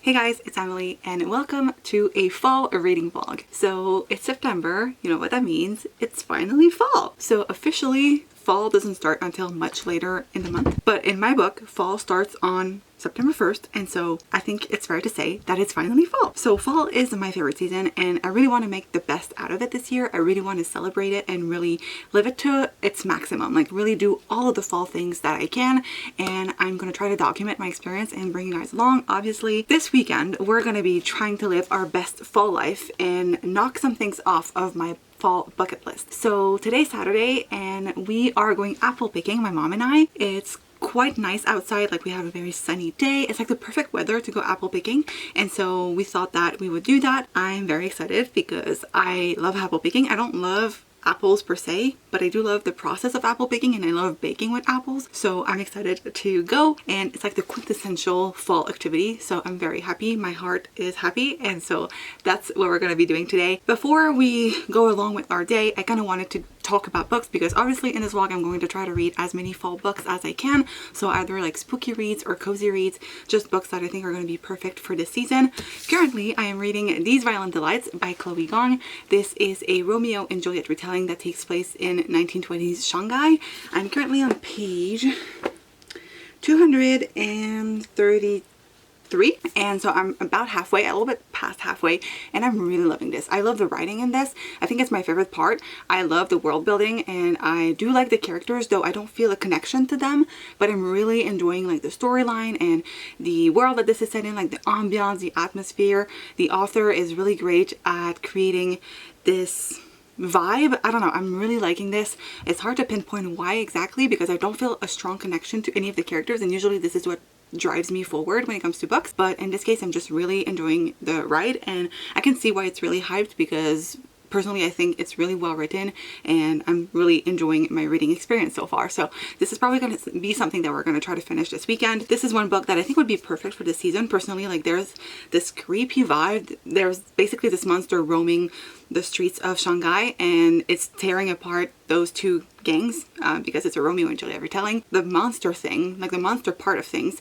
Hey guys, it's Emily and welcome to a fall reading vlog. So it's September, you know what that means, it's finally fall. So officially fall doesn't start until much later in the month, but in my book fall starts on September 1st, and so I think it's fair to say that it's finally fall. So fall is my favorite season and I really want to make the best out of it this year. I really want to celebrate it and really live it to its maximum, like really do all of the fall things that I can, and I'm going to try to document my experience and bring you guys along. Obviously this weekend we're going to be trying to live our best fall life and knock some things off of my fall bucket list. So today's Saturday and we are going apple picking, my mom and I. It's quite nice outside, like we have a very sunny day. It's like the perfect weather to go apple picking, and so we thought that we would do that. I'm very excited because I love apple picking. I don't love apples per se, but I do love the process of apple picking and I love baking with apples, so I'm excited to go, and it's like the quintessential fall activity, so I'm very happy. My heart is happy, and so that's what we're going to be doing today. Before we go along with our day, I kind of wanted to talk about books because obviously in this vlog I'm going to try to read as many fall books as I can, so either like spooky reads or cozy reads, just books that I think are going to be perfect for this season. Currently I am reading These Violent Delights by Chloe Gong. This is a Romeo and Juliet retelling that takes place in 1920s Shanghai. I'm currently on page 233, and so I'm about halfway, a little bit past halfway, and I'm really loving this. I love the writing in this. I think it's my favorite part. I love the world building and I do like the characters, though I don't feel a connection to them, but I'm really enjoying like the storyline and the world that this is set in, like the ambiance, the atmosphere. The author is really great at creating this vibe. I don't know, I'm really liking this. It's hard to pinpoint why exactly because I don't feel a strong connection to any of the characters, and usually this is what drives me forward when it comes to books, but in this case I'm just really enjoying the ride, and I can see why it's really hyped because personally I think it's really well written and I'm really enjoying my reading experience so far. So this is probably going to be something that we're going to try to finish this weekend. This is one book that I think would be perfect for this season personally. Like there's this creepy vibe. There's basically this monster roaming the streets of Shanghai and it's tearing apart those two gangs because it's a Romeo and Juliet retelling. The monster thing, like the monster part of things,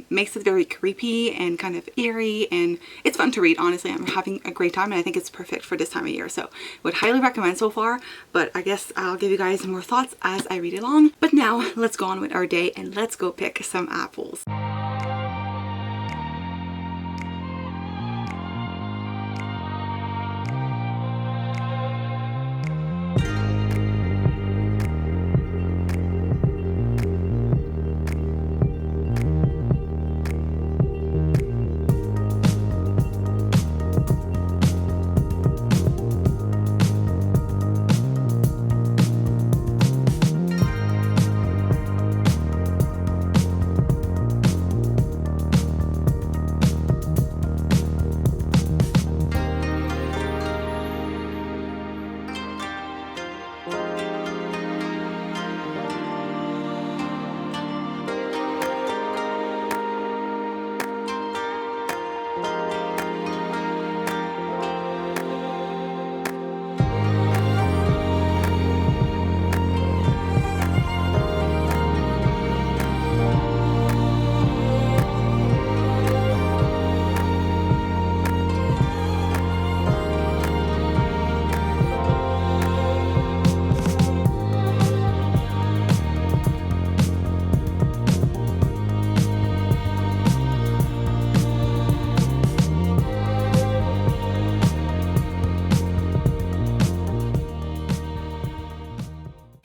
makes it very creepy and kind of eerie, and it's fun to read. Honestly, I'm having a great time and I think it's perfect for this time of year, so would highly recommend so far, but I guess I'll give you guys more thoughts as I read along. But now let's go on with our day and let's go pick some apples.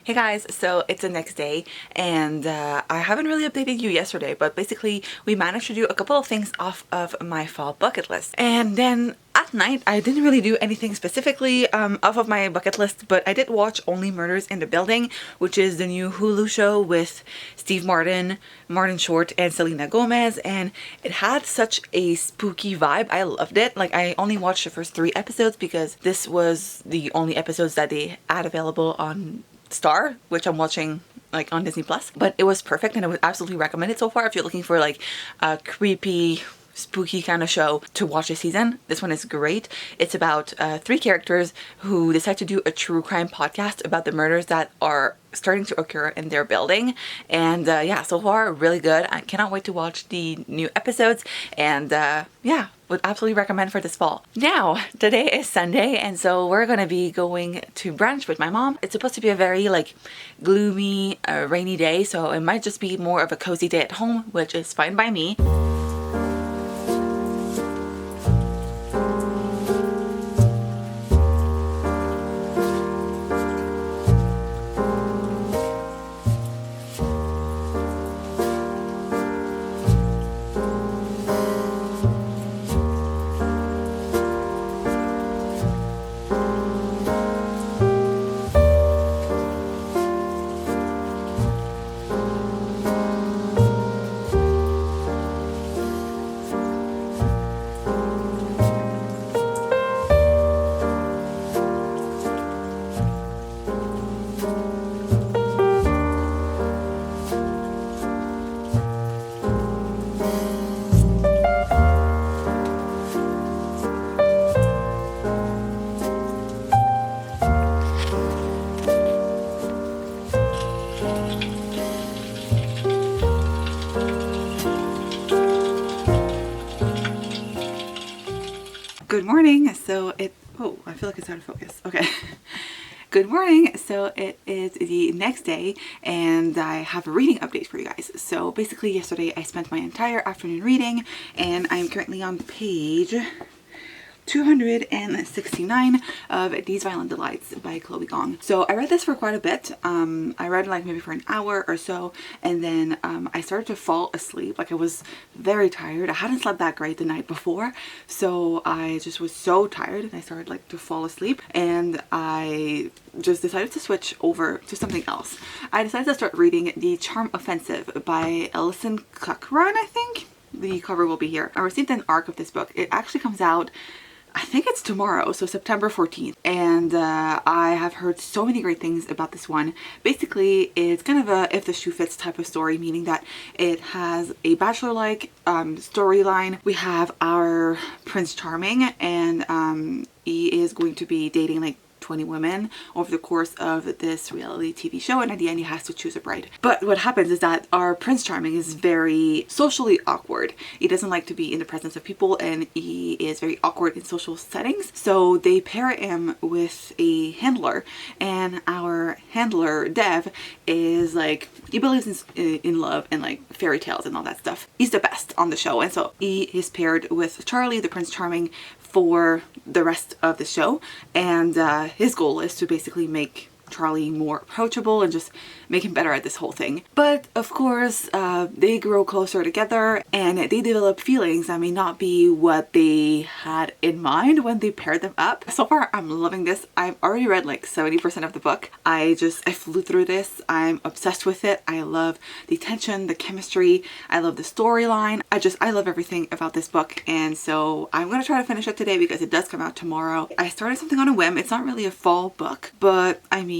Hey guys, so it's the next day and I haven't really updated you yesterday, but basically we managed to do a couple of things off of my fall bucket list. And then at night I didn't really do anything specifically off of my bucket list, but I did watch Only Murders in the Building, which is the new Hulu show with Steve Martin, Martin Short, and Selena Gomez, and it had such a spooky vibe. I loved it. Like I only watched the first 3 episodes because this was the only episodes that they had available on Star, which I'm watching like on Disney Plus, but it was perfect and I would absolutely recommend it so far if you're looking for like a creepy spooky kind of show to watch this season. This one is great. It's about 3 characters who decide to do a true crime podcast about the murders that are starting to occur in their building. And yeah, so far really good. I cannot wait to watch the new episodes, and yeah, would absolutely recommend for this fall. Now, today is Sunday, and so we're gonna be going to brunch with my mom. It's supposed to be a very like gloomy, rainy day, so it might just be more of a cozy day at home, which is fine by me. Good morning. So oh, I feel like it's out of focus. Okay. Good morning. So it is the next day and I have a reading update for you guys. So basically yesterday I spent my entire afternoon reading, and I'm currently on page 269 of These Violent Delights by Chloe Gong. So I read this for quite a bit. I read like maybe for an hour or so, and then I started to fall asleep. Like I was very tired. I hadn't slept that great the night before, so I just was so tired and I started like to fall asleep, and I just decided to switch over to something else. I decided to start reading The Charm Offensive by Alison Cochran, I think. The cover will be here. I received an arc of this book. It actually comes out, I think it's tomorrow, so September 14th. And I have heard so many great things about this one. Basically, it's kind of a if the shoe fits type of story, meaning that it has a bachelor-like storyline. We have our Prince Charming, and he is going to be dating like 20 women over the course of this reality TV show, and at the end he has to choose a bride. But what happens is that our Prince Charming is very socially awkward. He doesn't like to be in the presence of people, and he is very awkward in social settings. So they pair him with a handler, and our handler Dev is like, he believes in love and like fairy tales and all that stuff. He's the best on the show, and so he is paired with Charlie, the Prince Charming, for the rest of the show, and his goal is to basically make Charlie more approachable and just make him better at this whole thing. But of course, they grow closer together and they develop feelings that may not be what they had in mind when they paired them up. So far, I'm loving this. I've already read like 70% of the book. I flew through this. I'm obsessed with it. I love the tension, the chemistry. I love the storyline. I love everything about this book. And so I'm going to try to finish it today because it does come out tomorrow. I started something on a whim. It's not really a fall book, but I mean,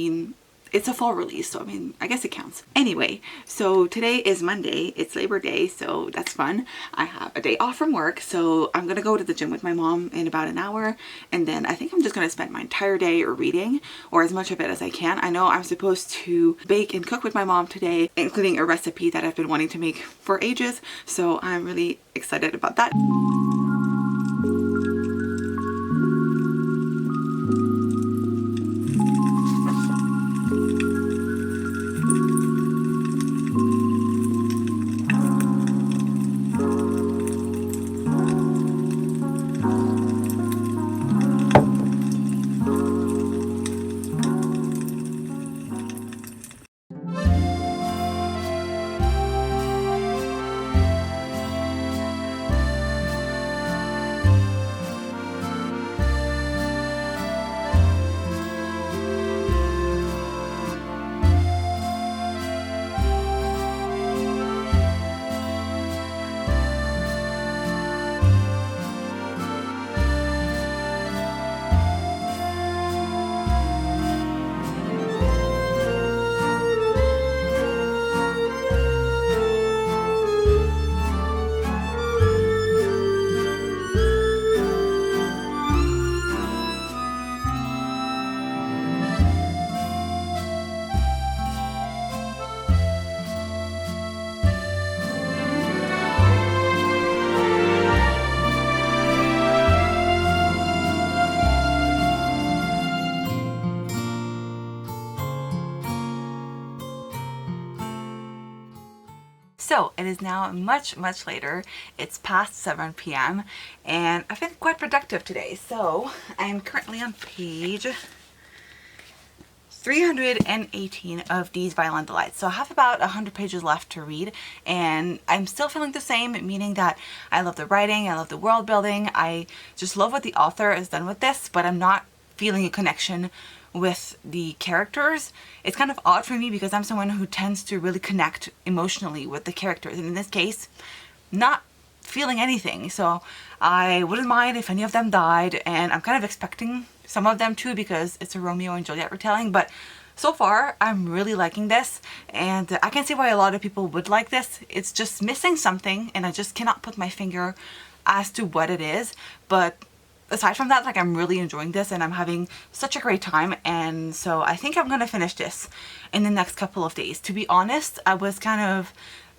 it's a fall release, so I mean, I guess it counts. Anyway, so today is Monday. It's Labor Day, so that's fun. I have a day off from work, so I'm gonna go to the gym with my mom in about an hour, and then I think I'm just gonna spend my entire day reading, or as much of it as I can. I know I'm supposed to bake and cook with my mom today, including a recipe that I've been wanting to make for ages, so I'm really excited about that. So it is now much later. It's past 7 p.m. and I've been quite productive today. So I'm currently on page 318 of these Violent Delights. So I have about 100 pages left to read, and I'm still feeling the same, meaning that I love the writing, I love the world building, I just love what the author has done with this, but I'm not feeling a connection with the characters. It's kind of odd for me because I'm someone who tends to really connect emotionally with the characters, and in this case, not feeling anything. So I wouldn't mind if any of them died, and I'm kind of expecting some of them too because it's a Romeo and Juliet retelling, but so far I'm really liking this, and I can see why a lot of people would like this. It's just missing something and I just cannot put my finger as to what it is, but aside from that, like, I'm really enjoying this and I'm having such a great time, and so I think I'm gonna finish this in the next couple of days. To be honest, I was kind of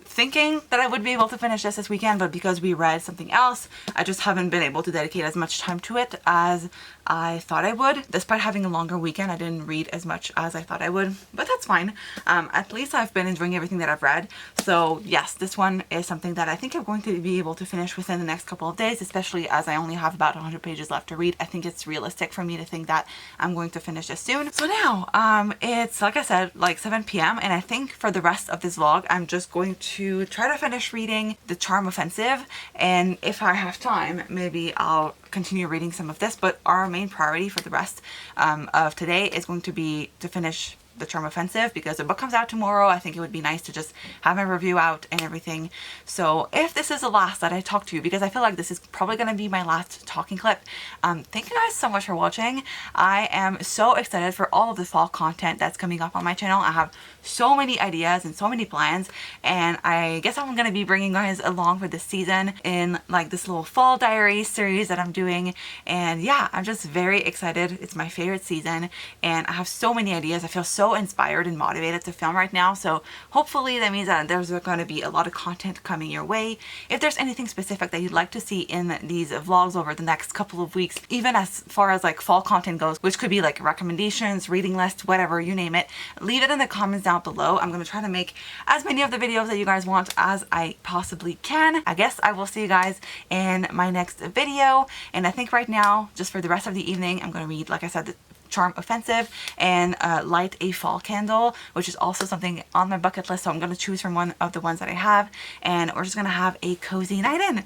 thinking that I would be able to finish this weekend, but because we read something else, I just haven't been able to dedicate as much time to it as I thought I would. Despite having a longer weekend, I didn't read as much as I thought I would, but that's fine. At least I've been enjoying everything that I've read. So yes, this one is something that I think I'm going to be able to finish within the next couple of days, especially as I only have about 100 pages left to read. I think it's realistic for me to think that I'm going to finish this soon. So now, it's, like I said, like 7 p.m. and I think for the rest of this vlog, I'm just going to try to finish reading The Charm Offensive, and if I have time, maybe I'll continue reading some of this, but our main priority for the rest of today is going to be to finish The Charm Offensive because the book comes out tomorrow. I think it would be nice to just have my review out and everything. So if this is the last that I talk to you, because I feel like this is probably going to be my last talking clip, thank you guys so much for watching. I am so excited for all of the fall content that's coming up on my channel. I have so many ideas and so many plans, and I guess I'm going to be bringing you guys along for this season in like this little fall diary series that I'm doing. And yeah, I'm just very excited. It's my favorite season and I have so many ideas. I feel so inspired and motivated to film right now, so hopefully that means that there's going to be a lot of content coming your way. If there's anything specific that you'd like to see in these vlogs over the next couple of weeks, even as far as like fall content goes, which could be like recommendations, reading lists, whatever, you name it, leave it in the comments down below. I'm going to try to make as many of the videos that you guys want as I possibly can. I guess I will see you guys in my next video, and I think right now, just for the rest of the evening, I'm going to read, like I said, The Charm Offensive and light a fall candle, which is also something on my bucket list, so I'm going to choose from one of the ones that I have, and we're just going to have a cozy night in.